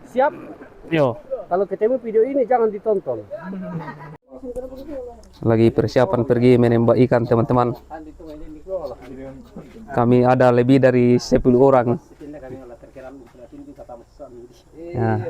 Siap? Yo, Kalau ketemu video ini jangan ditonton. lagi persiapan pergi menembak ikan teman-teman. Kami ada lebih dari 10 orang. Ya.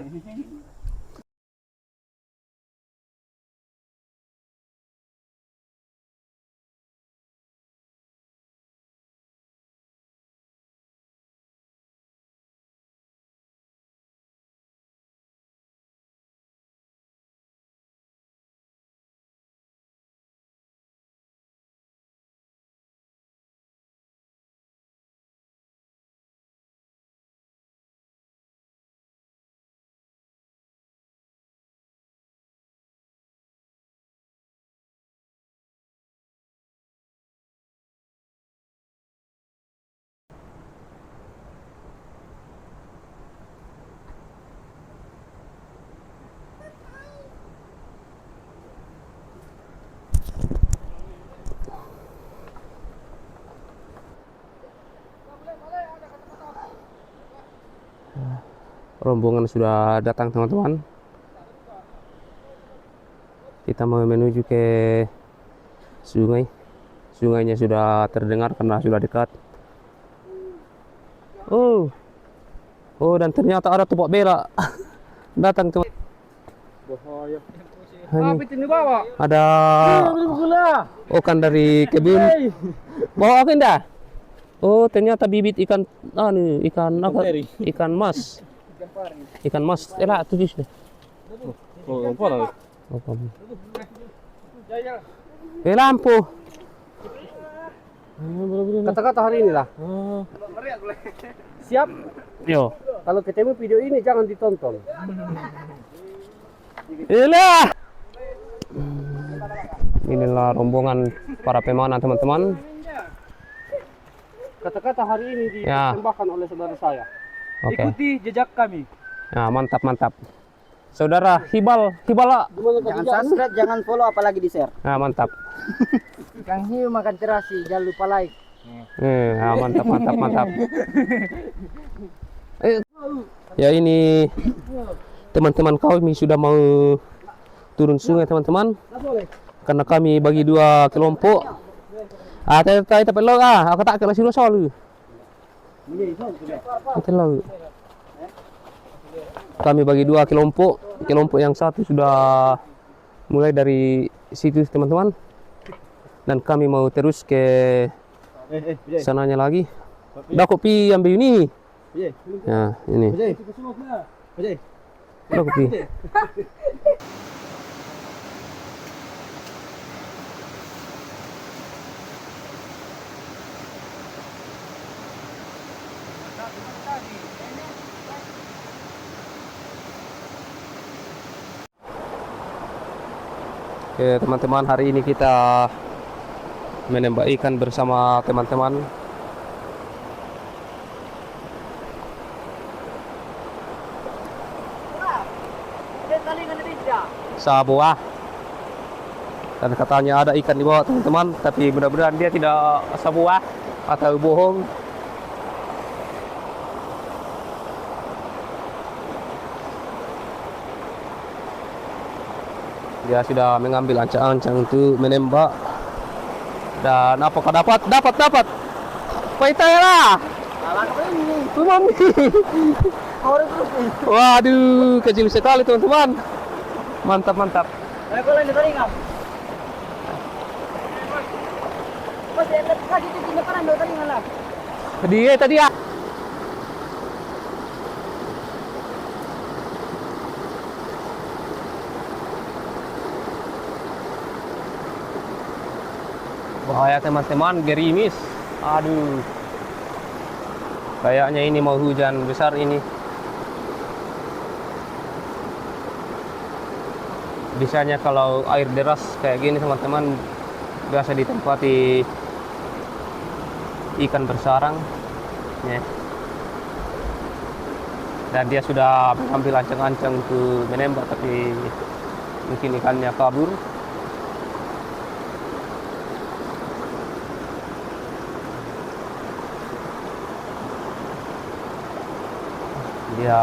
Rombongan sudah datang teman-teman. Kita mau menuju ke sungai. Sungainya sudah terdengar karena sudah dekat. Oh, dan ternyata ada topak bela datang teman. Bahaya. Ini Ini bawa. ada ikan dari kebun. Bawa apa indah? Oh, ternyata bibit ikan ikan apa? Ikan mas. Ikan mas. Elah, tujuh deh. Oh, apa lagi? Apa? Lampu. Kata-kata hari ini lah. Siap? Yo. Kalau ketemu video ini jangan ditonton. Iyalah. Inilah rombongan para pemanah teman-teman. Kata-kata hari ini ditembakkan oleh saudara saya. Oke. Ikuti jejak kami. Nah, mantap. Saudara Hibal. Jangan subscribe, jangan follow, apalagi di share. Nah, mantap. Kang Hiu makan terasi, jangan lupa like. Nah, mantap. Ya, ini teman-teman kami sudah mau turun sungai teman-teman. Karena kami bagi dua kelompok. Tapi lo aku tak kena sini soal. Lo. Kami bagi dua kelompok. Kelompok yang satu sudah mulai dari situ teman-teman. Dan kami mau terus ke sananya lagi. Dah kopi ambil ini. Ya, ini. Dah kopi. Oke teman-teman, hari ini kita menembak ikan bersama teman-teman. Sabuah. Dan katanya ada ikan di bawah teman-teman, tapi mudah-mudahan dia tidak sabuah atau bohong. Dia sudah mengambil ancang-ancang untuk menembak. Dan apakah dapat? Paitai lah. Mami. Waduh, kecil sekali teman-teman. Mantap. Dia tadi ya. Bahaya teman-teman, gerimis. Aduh. Kayaknya ini mau hujan besar ini. Biasanya kalau air deras kayak gini teman-teman, biasa ditempati ikan bersarang. Ya. Dan dia sudah mengambil ancang-ancang untuk menembak, tapi mungkin ikannya kabur. Dia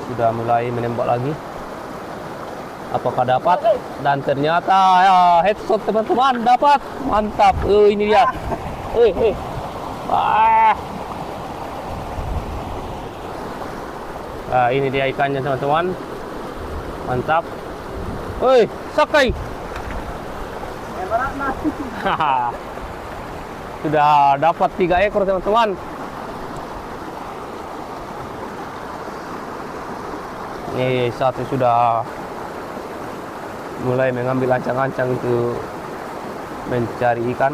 sudah mulai menembak lagi. Apakah dapat? Dan ternyata ya, headshot teman-teman, dapat. Mantap. Ini dia. Ini dia ikannya teman-teman. Mantap. Sakai. Sudah dapat 3 ekor teman-teman. Ini satu sudah mulai mengambil ancang-ancang untuk mencari ikan.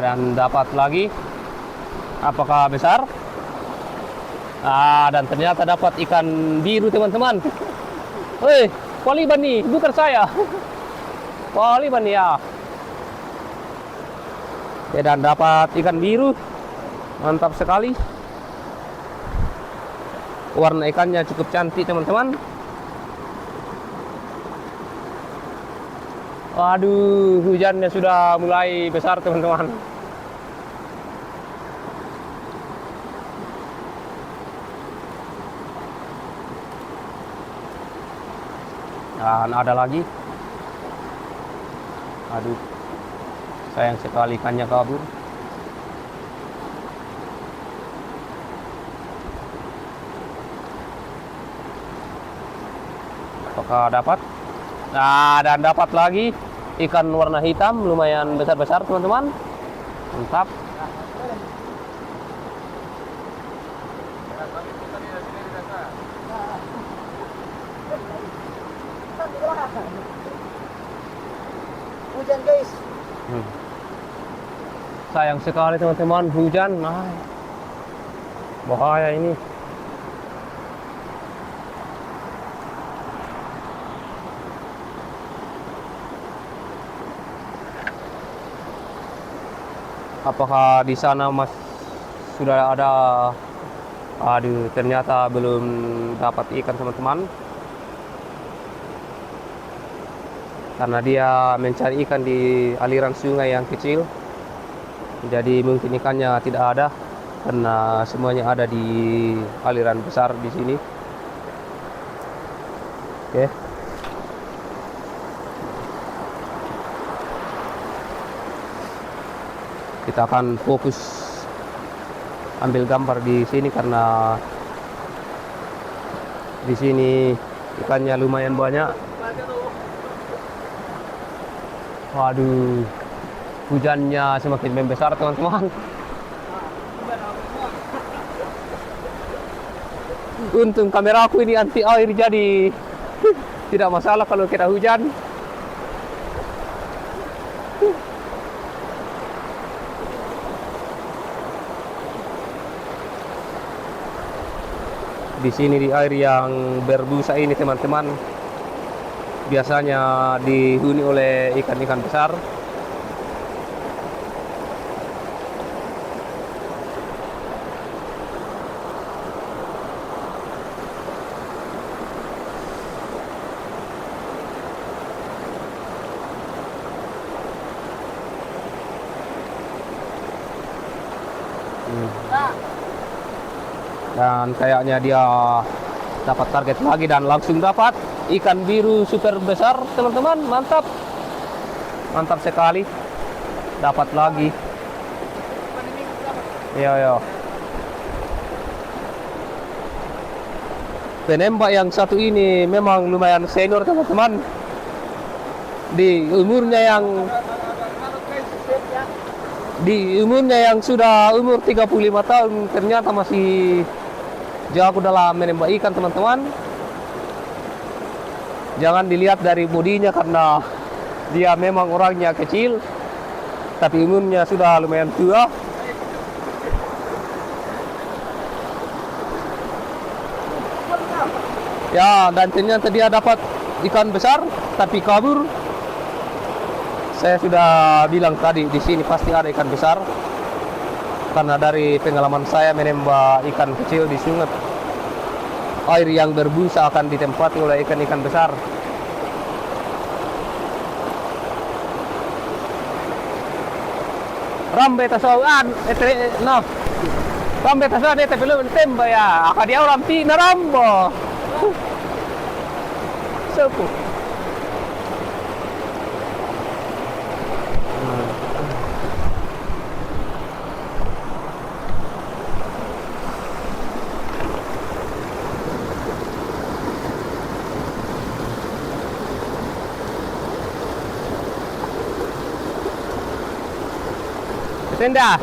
Dan dapat lagi. Apakah besar? Dan ternyata dapat ikan biru teman-teman. Waliban nih, bukan saya. Waliban ya. Dan dapat ikan biru. Mantap sekali. Warna ikannya cukup cantik teman-teman. Waduh, hujannya sudah mulai besar teman-teman. Dan ada lagi. Aduh, sayang sekali ikannya kabur. Apakah dapat? Dan dapat lagi ikan warna hitam, lumayan besar-besar teman-teman. Mantap. Hujan guys. Sayang sekali teman-teman, hujan. Bahaya ini. Apakah di sana sudah ada? Aduh, ternyata belum dapat ikan teman-teman. Karena dia mencari ikan di aliran sungai yang kecil. Jadi mungkin ikannya tidak ada karena semuanya ada di aliran besar di sini. Oke. Kita akan fokus ambil gambar di sini karena di sini ikannya lumayan banyak. Waduh, hujannya semakin membesar teman-teman. Untung kameraku ini anti air jadi tidak masalah kalau kena hujan. Di sini di air yang berbusa ini teman-teman, biasanya dihuni oleh ikan-ikan besar. Dan kayaknya dia dapat target lagi dan langsung dapat ikan biru super besar teman-teman. Mantap, mantap sekali, dapat lagi. Yo. Penembak yang satu ini memang lumayan senior teman-teman. Di umurnya yang sudah umur 35 tahun ternyata masih jago dalam menembak ikan teman-teman. Jangan dilihat dari bodinya karena dia memang orangnya kecil, tapi umurnya sudah lumayan tua. Ya, dan ternyata dia dapat ikan besar tapi kabur. Saya sudah bilang tadi di sini pasti ada ikan besar. Karena dari pengalaman saya menembak ikan kecil di sungai, air yang berbusa akan ditempati oleh ikan-ikan besar. Rambe tasoan, no. Rambe tasoan ete belum temba ya. Aka dia orang pi na rambo. Sepu. Etenda.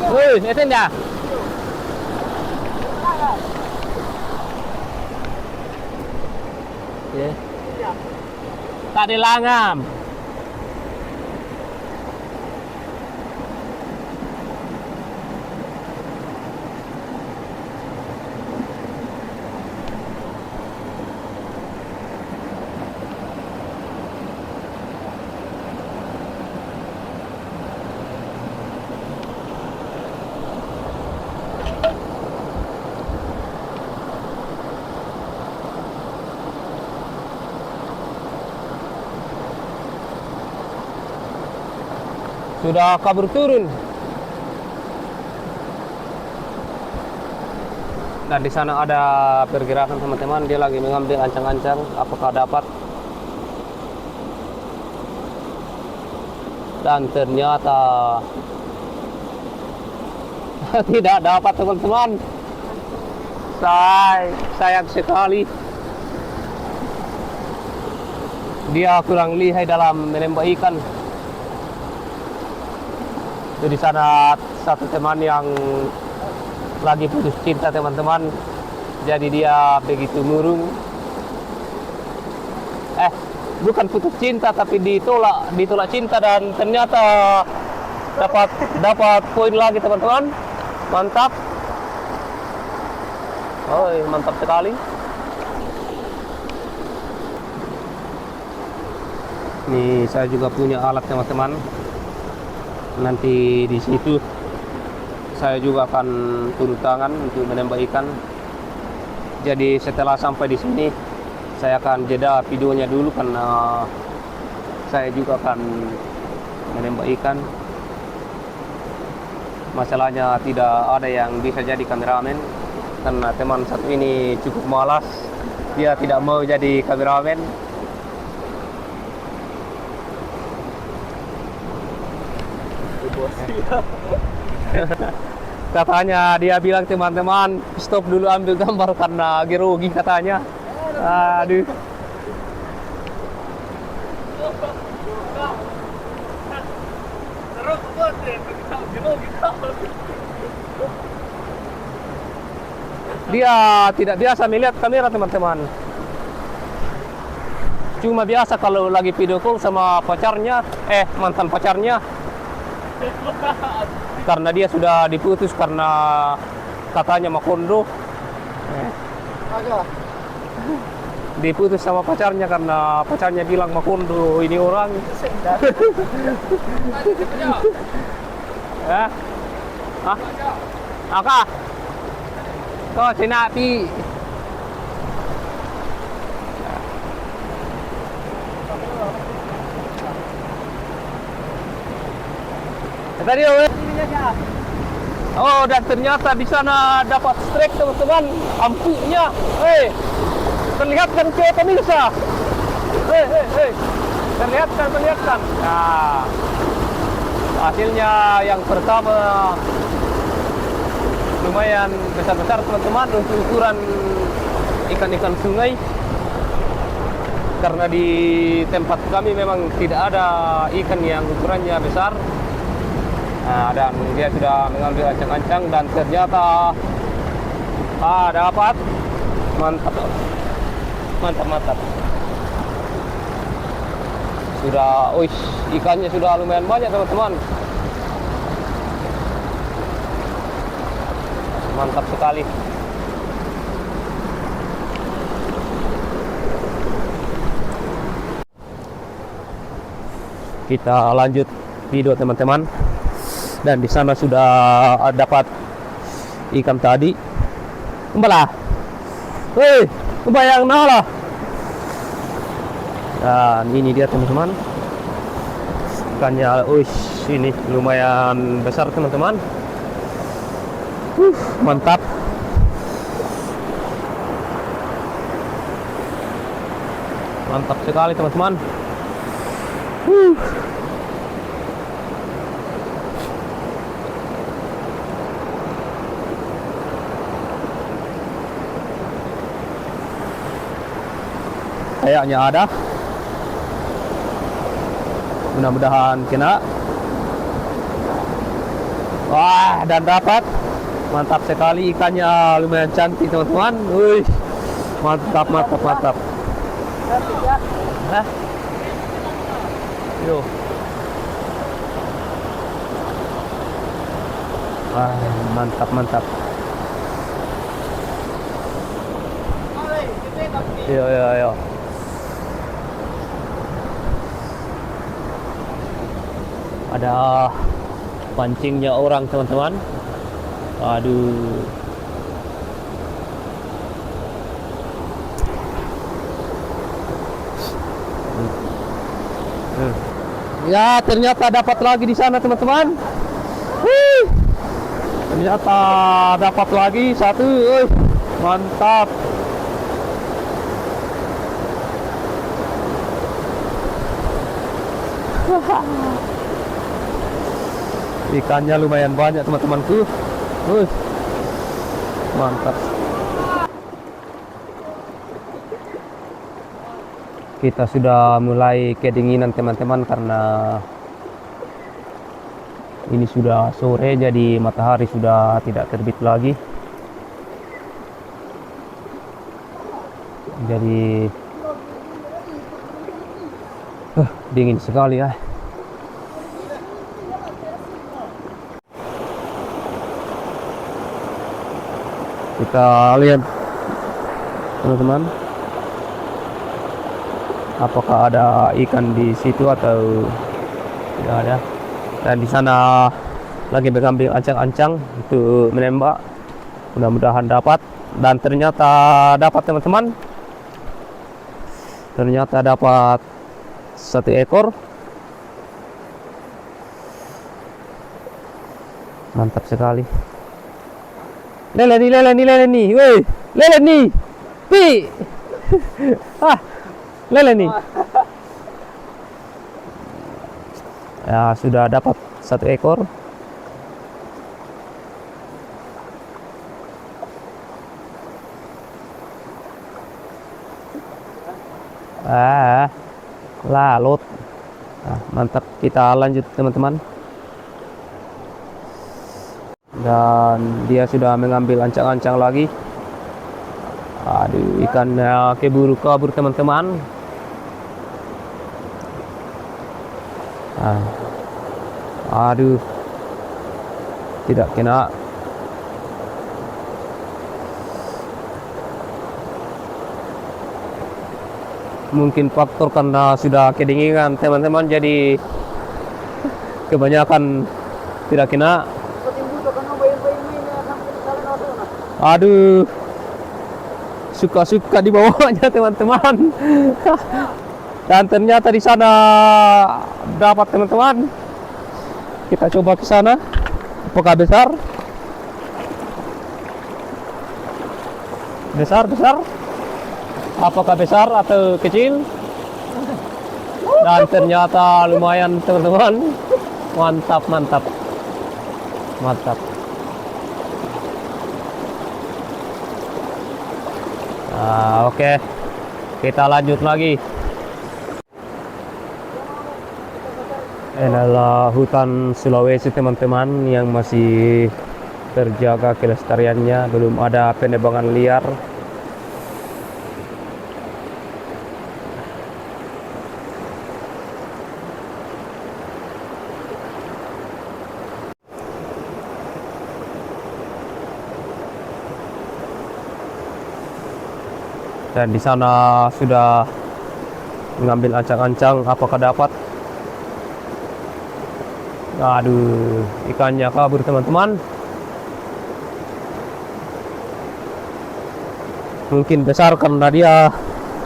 Woi, etenda. Ya. Tak dilangam. Sudah kabur turun. Dan di sana ada pergerakan teman-teman, dia lagi mengambil ancang-ancang apakah dapat. Dan ternyata tidak dapat teman-teman. Sayang sekali. Dia kurang lihai dalam menembak ikan. Itu di sana satu teman yang lagi putus cinta teman-teman, jadi dia begitu murung. Bukan putus cinta tapi ditolak cinta, dan ternyata dapat poin lagi teman-teman. Mantap. Mantap sekali. Nih saya juga punya alat teman-teman. Nanti di situ saya juga akan turun tangan untuk menembak ikan. Jadi setelah sampai di sini saya akan jeda videonya dulu karena saya juga akan menembak ikan. Masalahnya tidak ada yang bisa jadi kameramen karena teman satu ini cukup malas. Dia tidak mau jadi kameramen. Katanya dia bilang teman-teman stop dulu ambil gambar karena gerogi katanya. Aduh. Dia tidak biasa melihat kamera teman-teman. Cuma biasa kalau lagi video call sama pacarnya, mantan pacarnya. Karena dia sudah diputus karena katanya Makondo. Diputus sama pacarnya karena pacarnya bilang Makondo ini orang. Aka kau sinapi. Tadi dan ternyata di sana dapat strike teman-teman, ampuhnya. Perlihatkan ke pemirsa. Perlihatkan. Nah, hasilnya yang pertama lumayan besar-besar teman-teman untuk ukuran ikan-ikan sungai. Karena di tempat kami memang tidak ada ikan yang ukurannya besar. Nah, dan dia sudah mengambil ancang-ancang dan ternyata dapat. Mantap. Sudah, ikannya sudah lumayan banyak teman-teman. Mantap sekali. Kita lanjut video teman-teman. Dan di sana sudah dapat ikan tadi. Kembalah. Kebayang lah. Dan ini dia teman-teman. Ikannya, ini lumayan besar teman-teman. Mantap. Mantap sekali teman-teman. Kayaknya ada. Mudah-mudahan kena. Wah, dan dapat. Mantap sekali, ikannya lumayan cantik teman-teman. Wih, mantap, mantap, mantap. Hah? Yo. Wah, mantap, mantap. Yo, yo, yo. Ada pancingnya orang teman-teman. Aduh. Ya, ternyata dapat lagi di sana teman-teman. Ternyata dapat lagi satu. Mantap. Ikannya lumayan banyak teman-temanku. Mantap. Kita sudah mulai kedinginan teman-teman karena ini sudah sore, jadi matahari sudah tidak terbit lagi. Jadi dingin sekali ya. Kita lihat teman-teman, apakah ada ikan di situ atau tidak ada. Dan di sana lagi mengambil ancang-ancang untuk menembak. Mudah-mudahan dapat. Dan ternyata dapat teman-teman. Ternyata dapat satu ekor. Mantap sekali. Lele nih, woi, lele nih, pi, lele nih. Ya, sudah dapat satu ekor. Lalut. Mantap, kita lanjut teman-teman. Dan dia sudah mengambil ancang-ancang lagi. Aduh, ikannya keburu kabur teman-teman. Aduh, tidak kena. Mungkin faktor karena sudah kedinginan teman-teman, jadi kebanyakan tidak kena. Aduh, suka-suka dibawanya teman-teman. Dan ternyata di sana dapat teman-teman. Kita coba ke sana. Apakah besar? Besar. Apakah besar atau kecil? Dan ternyata lumayan teman-teman. Mantap. Oke, kita lanjut lagi. Inilah hutan Sulawesi teman-teman yang masih terjaga kelestariannya, belum ada penebangan liar. Dan di sana sudah mengambil ancang-ancang, apakah dapat? Aduh, ikannya kabur teman-teman. Mungkin besar karena dia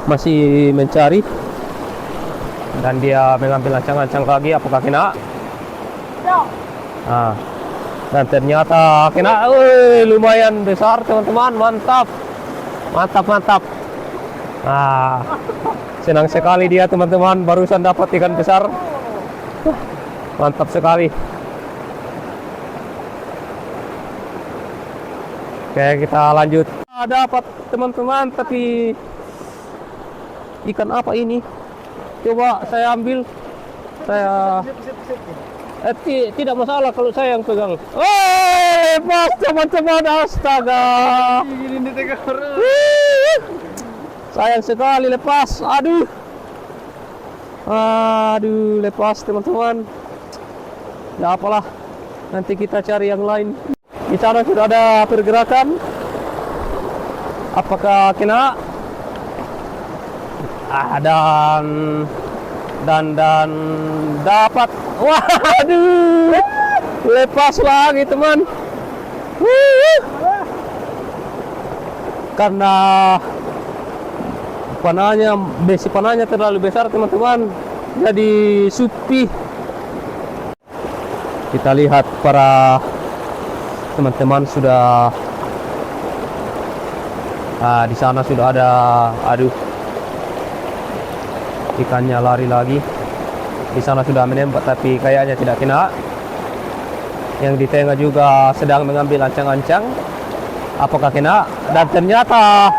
masih mencari. Dan dia mengambil ancang-ancang lagi, apakah kena? Nah, dan ternyata kena, lumayan besar teman-teman, mantap, mantap, mantap. Nah, senang sekali dia teman-teman, barusan dapat ikan besar, mantap sekali. Oke, kita lanjut. Dapat teman-teman, tapi ikan apa ini? Coba saya ambil. Saya tidak masalah kalau saya yang pegang. Lepas teman-teman, astaga. Sayang sekali lepas. Aduh, lepas teman-teman. Ya apalah, nanti kita cari yang lain. Di sana sudah ada pergerakan. Apakah kena? Dan dapat. Waduh, lepas lagi teman. Karena besi panahnya terlalu besar teman-teman, jadi supi. Kita lihat para teman-teman sudah di sana sudah ada. Aduh, ikannya lari lagi. Di sana sudah menembak tapi kayaknya tidak kena. Yang di tengah juga sedang mengambil ancang-ancang. Apakah kena? Dan ternyata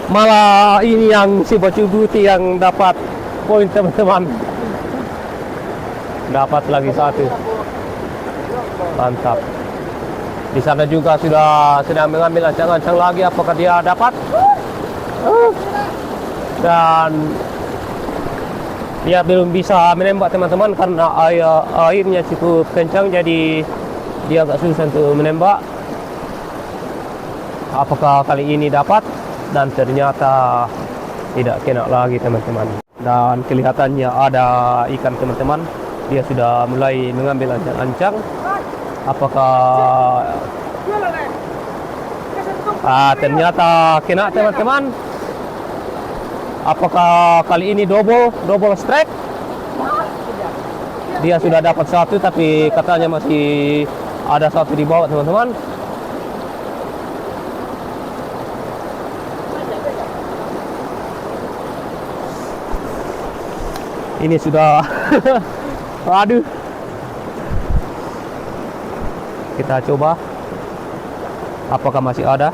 malah ini yang si Bacu Buti yang dapat poin teman-teman. Dapat lagi satu. Mantap. Di sana juga sudah sedang mengambil ancang-ancang lagi. Apakah dia dapat? Dan dia belum bisa menembak teman-teman karena airnya cukup kencang, jadi dia agak susah untuk menembak. Apakah kali ini dapat? Dan ternyata tidak kena lagi teman-teman. Dan kelihatannya ada ikan teman-teman. Dia sudah mulai mengambil ancang-ancang. Apakah ternyata kena teman-teman? Apakah kali ini double strike? Dia sudah dapat satu tapi katanya masih ada satu di bawah teman-teman. Ini sudah aduh. Kita coba apakah masih ada.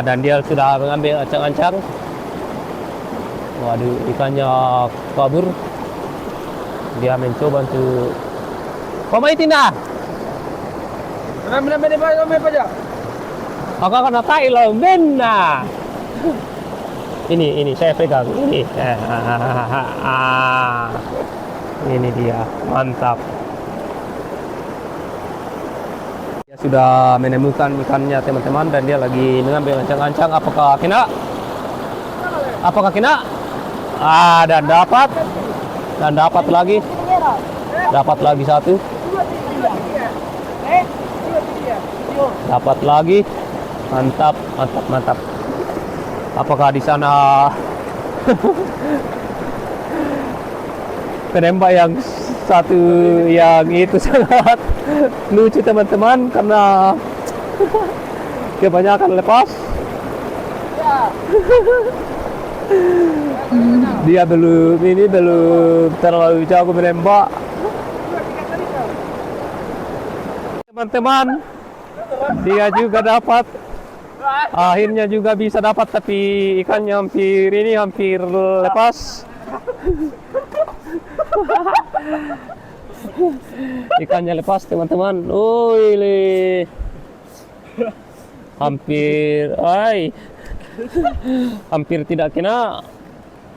Dan dia sudah mengambil ancang-ancang. Waduh, ikannya kabur. Dia mencoba untuk pamaitin na. Agak kena tai lah, bena. Ini saya pegang ini. Ini dia, mantap. Dia sudah menemukan ikannya teman-teman dan dia lagi mengambil ancang-ancang. Apakah kena? Apakah kena? Dan dapat lagi satu. Dapat lagi. Mantap. Apakah di sana penembak yang satu yang itu sangat lucu teman-teman karena kebanyakan lepas. Dia belum terlalu jago menembak. Teman-teman, dia juga dapat. Akhirnya juga bisa dapat tapi ikannya hampir lepas. Ikannya lepas teman-teman. Hampir tidak kena.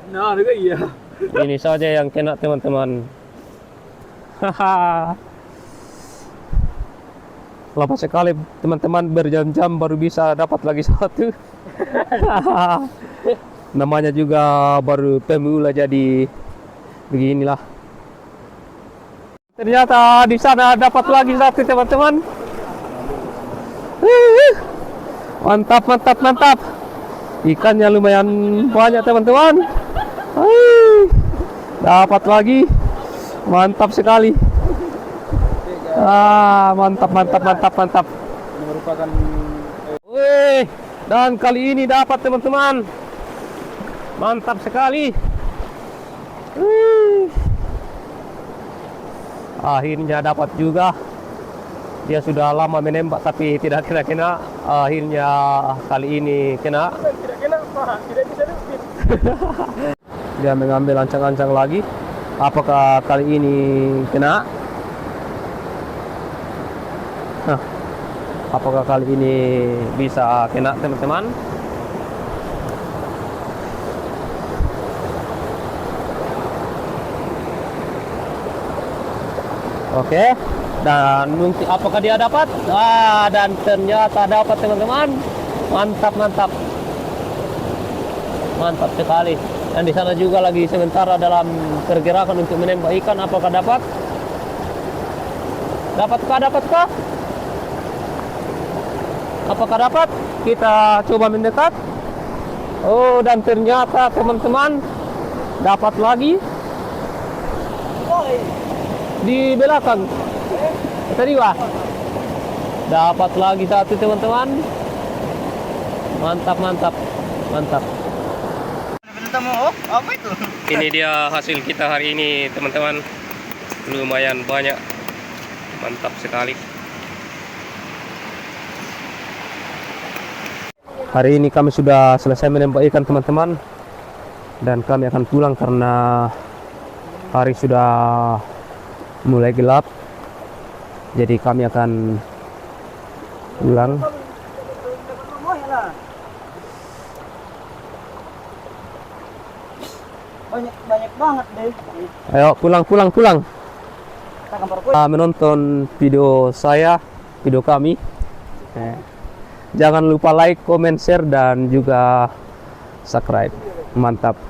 Nah, juga iya. Ini saja yang kena teman-teman. Lama sekali teman-teman, berjam-jam baru bisa dapat lagi satu. Namanya juga baru pemula jadi beginilah. Ternyata di sana dapat lagi satu teman-teman. Mantap. Ikannya lumayan banyak teman-teman. Dapat lagi. Mantap sekali. Mantap, mantap, mantap, mantap. Ini merupakan Wih, dan kali ini dapat teman-teman. Mantap sekali. Wih. Akhirnya dapat juga. Dia sudah lama menembak tapi tidak kena-kena. Akhirnya kali ini kena. tidak kena Pak, tidak bisa lupit. Dia mengambil ancang-ancang lagi. Apakah kali ini kena? Nah, apakah kali ini bisa kena teman-teman? Oke, dan mungkin apakah dia dapat? Dan ternyata dapat teman-teman. Mantap, mantap, mantap sekali. Dan di sana juga lagi sementara dalam pergerakan untuk menembak ikan. Apakah dapat? Dapatkah? Dapatkah? Apakah dapat? Kita coba mendekat. Oh, dan ternyata teman-teman dapat lagi di belakang. Tadi wah. Dapat lagi satu teman-teman. Mantap, mantap, mantap. Apa itu? Ini dia hasil kita hari ini teman-teman. Lumayan banyak. Mantap sekali. Hari ini kami sudah selesai menembak ikan teman-teman. Dan kami akan pulang karena hari sudah mulai gelap. Jadi kami akan pulang. Banyak banget deh. Ayo pulang. Menonton video saya, video kami. Jangan lupa like, comment, share dan juga subscribe. Mantap.